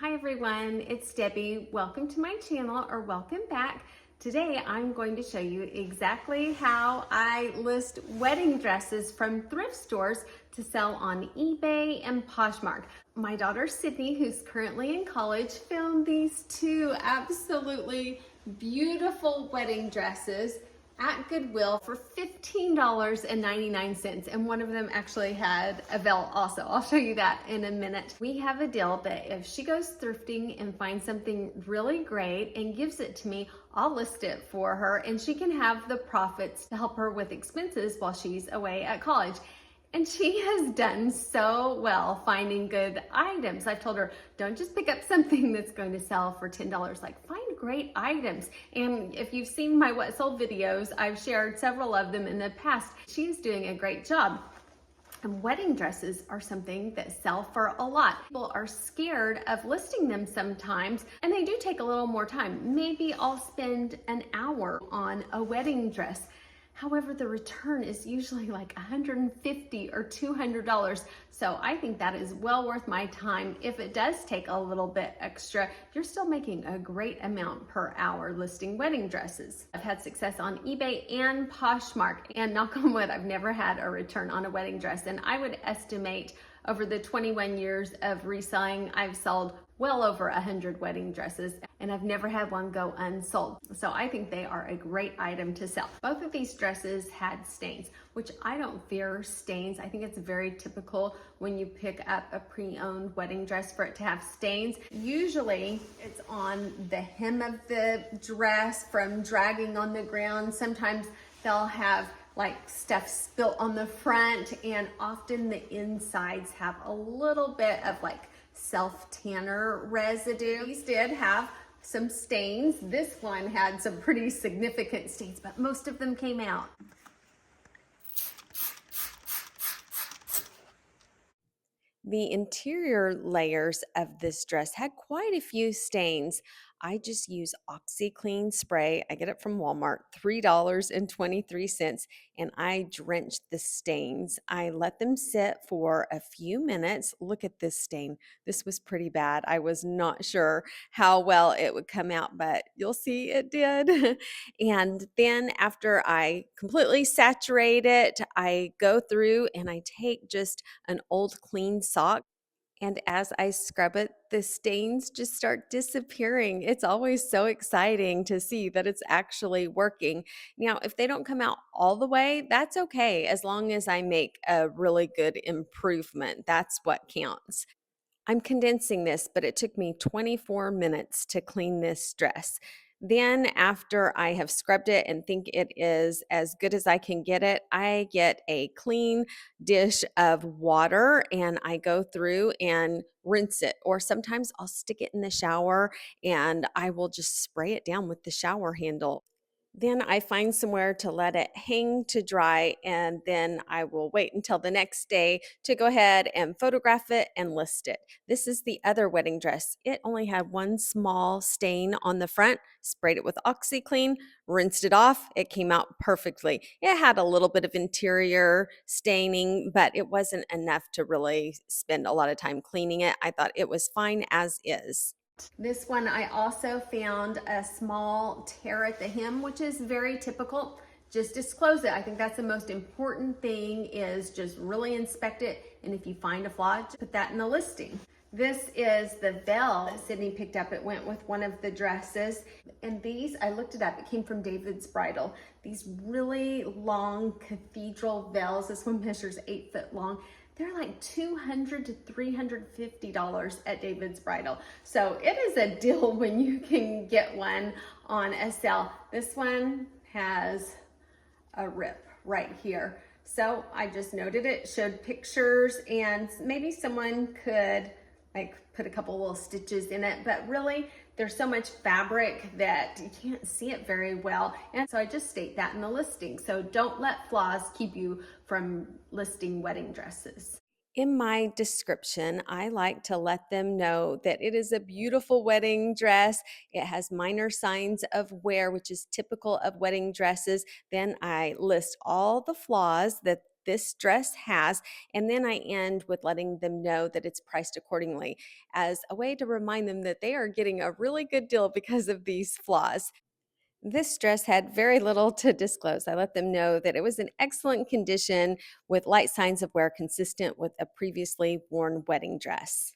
Hi everyone, it's Debbie. Welcome to my channel, or welcome back. Today I'm going to show you exactly how I list wedding dresses from thrift stores to sell on eBay and Poshmark. My daughter Sydney, who's currently in college, found these two absolutely beautiful wedding dresses at Goodwill for $15.99, and one of them actually had a veil also. I'll show you that in a minute. We have a deal that if she goes thrifting and finds something really great and gives it to me, I'll list it for her and she can have the profits to help her with expenses while she's away at college. And she has done so well finding good items. I've told her, don't just pick up something that's going to sell for $10. Like, find great items. And if you've seen my What Sold videos, I've shared several of them in the past. She's doing a great job. And wedding dresses are something that sell for a lot. People are scared of listing them sometimes, and they do take a little more time. Maybe I'll spend an hour on a wedding dress. However, the return is usually like $150 or $200. So I think that is well worth my time. If it does take a little bit extra, you're still making a great amount per hour listing wedding dresses. I've had success on eBay and Poshmark, and knock on wood, I've never had a return on a wedding dress. And I would estimate over the 21 years of reselling, I've sold well over 100 wedding dresses, and I've never had one go unsold. So I think they are a great item to sell. Both of these dresses had stains, which I don't fear stains. I think it's very typical when you pick up a pre-owned wedding dress for it to have stains. Usually it's on the hem of the dress from dragging on the ground. Sometimes they'll have like stuff spilt on the front, and often the insides have a little bit of like self-tanner residue. These did have some stains. This one had some pretty significant stains, but most of them came out. The interior layers of this dress had quite a few stains. I just use OxyClean spray. I get it from Walmart, $3.23, and I drench the stains. I let them sit for a few minutes. Look at this stain. This was pretty bad. I was not sure how well it would come out, but you'll see it did. And then after I completely saturate it, I go through and I take just an old clean sock, and as I scrub it, the stains just start disappearing. It's always so exciting to see that it's actually working. Now, if they don't come out all the way, that's okay, as long as I make a really good improvement. That's what counts. I'm condensing this, but it took me 24 minutes to clean this dress. Then, after I have scrubbed it and think it is as good as I can get it, I get a clean dish of water and I go through and rinse it. Or sometimes I'll stick it in the shower and I will just spray it down with the shower handle. Then I find somewhere to let it hang to dry, and then I will wait until the next day to go ahead and photograph it and list it. This is the other wedding dress. It only had one small stain on the front, sprayed it with OxyClean, rinsed it off. It came out perfectly. It had a little bit of interior staining, but it wasn't enough to really spend a lot of time cleaning it. I thought it was fine as is. This one, I also found a small tear at the hem, which is very typical. Just disclose it. I think that's the most important thing, is just really inspect it. And if you find a flaw, just put that in the listing. This is the veil that Sydney picked up. It went with one of the dresses. And these, I looked it up, it came from David's Bridal. These really long cathedral veils. This one measures 8 foot long. They're like $200 to $350 at David's Bridal. So it is a deal when you can get one on a sale. This one has a rip right here. So I just noted it, showed pictures, and maybe someone could like put a couple little stitches in it, but really there's so much fabric that you can't see it very well. And so I just state that in the listing. So don't let flaws keep you from listing wedding dresses. In my description, I like to let them know that it is a beautiful wedding dress. It has minor signs of wear, which is typical of wedding dresses. Then I list all the flaws that this dress has, and then I end with letting them know that it's priced accordingly as a way to remind them that they are getting a really good deal because of these flaws. This dress had very little to disclose. I let them know that it was in excellent condition with light signs of wear consistent with a previously worn wedding dress.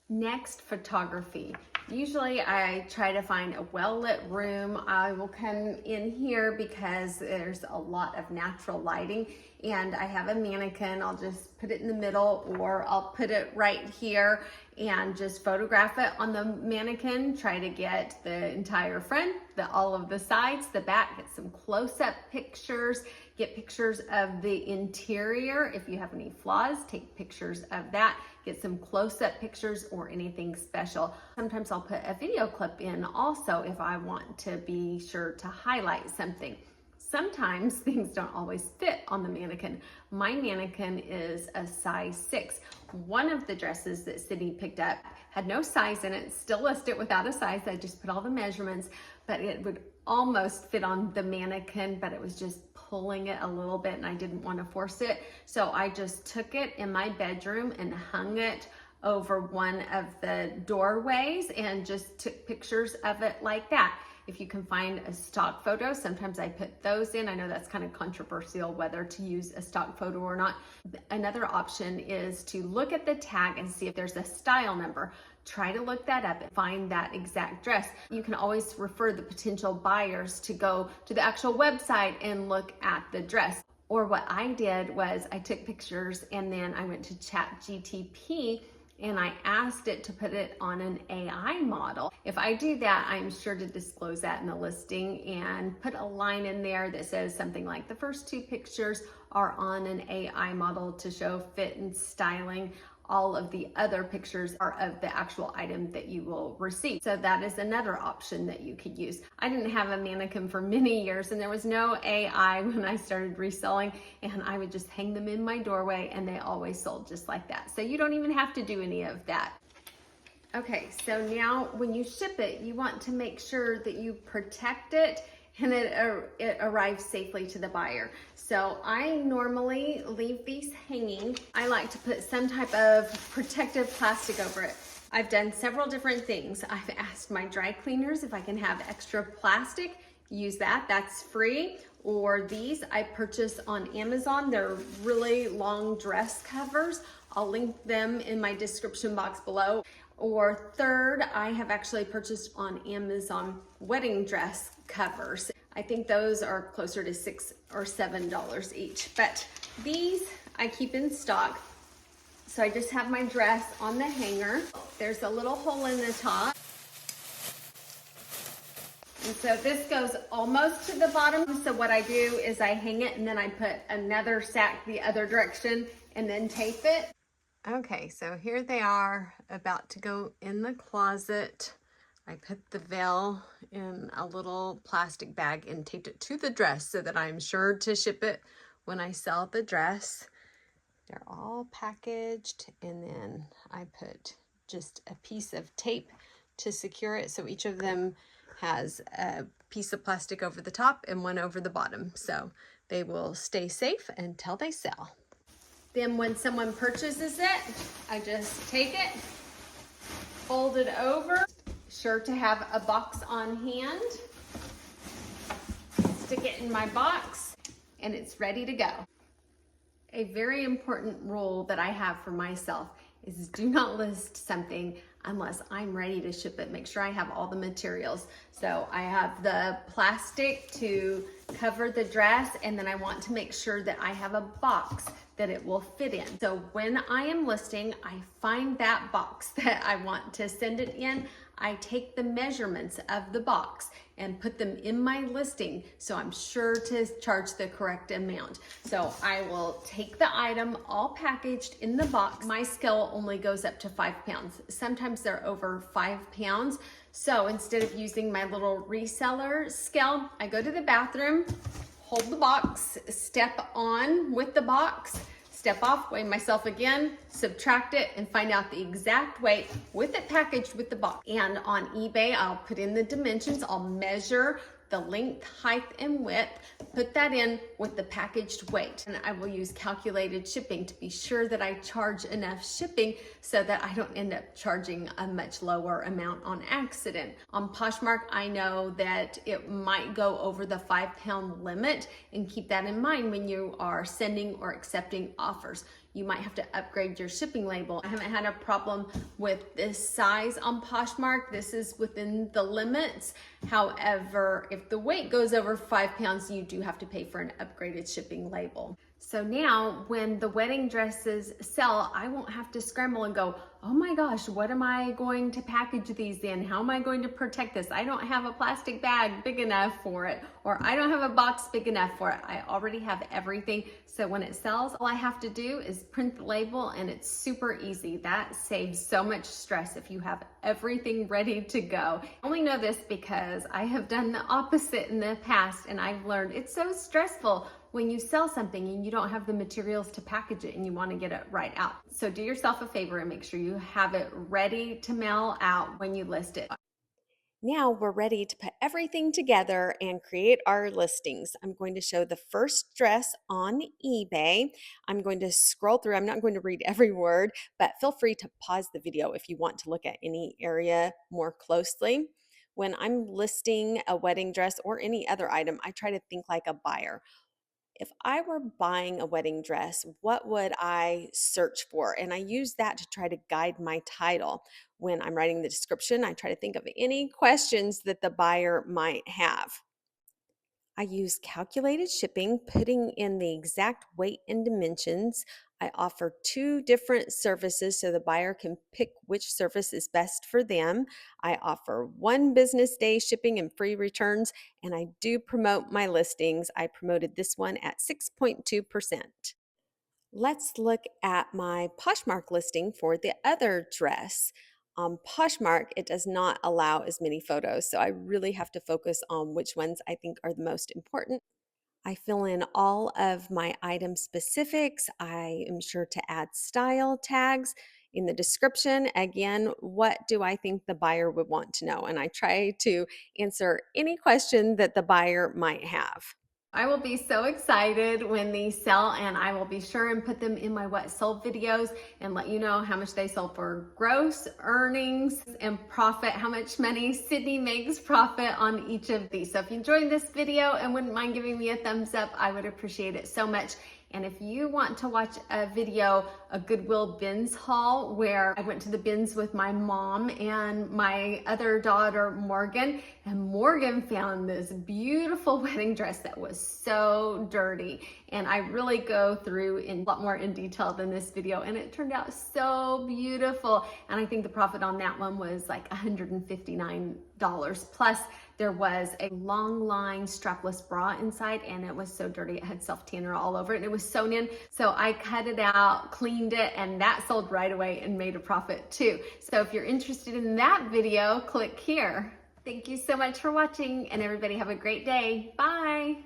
Next, photography. Usually I try to find a well-lit room. I will come in here because there's a lot of natural lighting, and I have a mannequin. I'll just put it in the middle, or I'll put it right here and just photograph it on the mannequin. Try to get the entire front, all of the sides, the back, get some close-up pictures, get pictures of the interior. If you have any flaws, take pictures of that. Get some close-up pictures or anything special. Sometimes I'll put a video clip in also if I want to be sure to highlight something. Sometimes things don't always fit on the mannequin. My mannequin is a size 6. One of the dresses that Sydney picked up had no size in it, still listed without a size. I just put all the measurements, but it would almost fit on the mannequin, but it was just pulling it a little bit and I didn't want to force it. So I just took it in my bedroom and hung it over one of the doorways and just took pictures of it like that. If you can find a stock photo, sometimes I put those in. I know that's kind of controversial whether to use a stock photo or not. Another option is to look at the tag and see if there's a style number. Try to look that up and find that exact dress. You can always refer the potential buyers to go to the actual website and look at the dress. Or what I did was I took pictures and then I went to ChatGPT and I asked it to put it on an AI model. If I do that, I'm sure to disclose that in the listing and put a line in there that says something like the first 2 pictures are on an AI model to show fit and styling. All of the other pictures are of the actual item that you will receive. So that is another option that you could use. I didn't have a mannequin for many years and there was no AI when I started reselling, and I would just hang them in my doorway and they always sold just like that. So you don't even have to do any of that. Okay, so now when you ship it, you want to make sure that you protect it and it arrives safely to the buyer. So I normally leave these hanging. I like to put some type of protective plastic over it. I've done several different things. I've asked my dry cleaners if I can have extra plastic, use that, that's free. Or these I purchased on Amazon. They're really long dress covers. I'll link them in my description box below. Or third, I have actually purchased on Amazon wedding dress covers. I think those are closer to $6 or $7 each, but these I keep in stock. So I just have my dress on the hanger. There's a little hole in the top. And so this goes almost to the bottom. So what I do is I hang it and then I put another sack the other direction and then tape it. Okay, so here they are about to go in the closet. I put the veil in a little plastic bag and taped it to the dress so that I'm sure to ship it when I sell the dress. They're all packaged, and then I put just a piece of tape to secure it. So each of them has a piece of plastic over the top and one over the bottom. So they will stay safe until they sell. Then when someone purchases it, I just take it, fold it over, sure to have a box on hand, stick it in my box, and it's ready to go. A very important rule that I have for myself is do not list something unless I'm ready to ship it. Make sure I have all the materials. So I have the plastic to cover the dress, and then I want to make sure that I have a box that it will fit in. So when I am listing, I find that box that I want to send it in. I take the measurements of the box and put them in my listing so I'm sure to charge the correct amount. So I will take the item all packaged in the box. My scale only goes up to 5 pounds. Sometimes they're over 5 pounds. So instead of using my little reseller scale, I go to the bathroom, hold the box, step on with the box, step off, weigh myself again, subtract it, and find out the exact weight with it packaged with the box. And on eBay, I'll put in the dimensions, I'll measure the length, height, and width, put that in with the packaged weight. And I will use calculated shipping to be sure that I charge enough shipping so that I don't end up charging a much lower amount on accident. On Poshmark, I know that it might go over the 5-pound limit, and keep that in mind when you are sending or accepting offers. You might have to upgrade your shipping label. I haven't had a problem with this size on Poshmark. This is within the limits. However, if the weight goes over 5 pounds, you do have to pay for an upgraded shipping label. So now when the wedding dresses sell, I won't have to scramble and go, oh my gosh, what am I going to package these in? How am I going to protect this? I don't have a plastic bag big enough for it, or I don't have a box big enough for it. I already have everything. So when it sells, all I have to do is print the label, and it's super easy. That saves so much stress if you have everything ready to go. I only know this because I have done the opposite in the past, and I've learned it's so stressful when you sell something and you don't have the materials to package it and you want to get it right out. So do yourself a favor and make sure you have it ready to mail out when you list it. Now we're ready to put everything together and create our listings. I'm going to show the first dress on eBay. I'm going to scroll through. I'm not going to read every word, but feel free to pause the video if you want to look at any area more closely. When I'm listing a wedding dress or any other item, I try to think like a buyer. If I were buying a wedding dress, what would I search for? And I use that to try to guide my title. When I'm writing the description, I try to think of any questions that the buyer might have. I use calculated shipping, putting in the exact weight and dimensions. I offer 2 different services so the buyer can pick which service is best for them. I offer 1 business day shipping and free returns, and I do promote my listings. I promoted this one at 6.2%. Let's look at my Poshmark listing for the other dress. On Poshmark, it does not allow as many photos, so I really have to focus on which ones I think are the most important. I fill in all of my item specifics. I am sure to add style tags in the description. Again, what do I think the buyer would want to know? And I try to answer any question that the buyer might have. I will be so excited when these sell, and I will be sure and put them in my what sold videos and let you know how much they sold for gross earnings and profit, how much money Sydney makes profit on each of these. So if you enjoyed this video and wouldn't mind giving me a thumbs up, I would appreciate it so much. And if you want to watch a video, a Goodwill bins haul, where I went to the bins with my mom and my other daughter, Morgan, and Morgan found this beautiful wedding dress that was so dirty. And I really go through in a lot more in detail than this video, and it turned out so beautiful. And I think the profit on that one was like $159. Plus, there was a long line strapless bra inside, and it was so dirty. It had self-tanner all over it, and it was sewn in. So I cut it out, cleaned it, and that sold right away and made a profit too. So if you're interested in that video, click here. Thank you so much for watching, and everybody have a great day. Bye.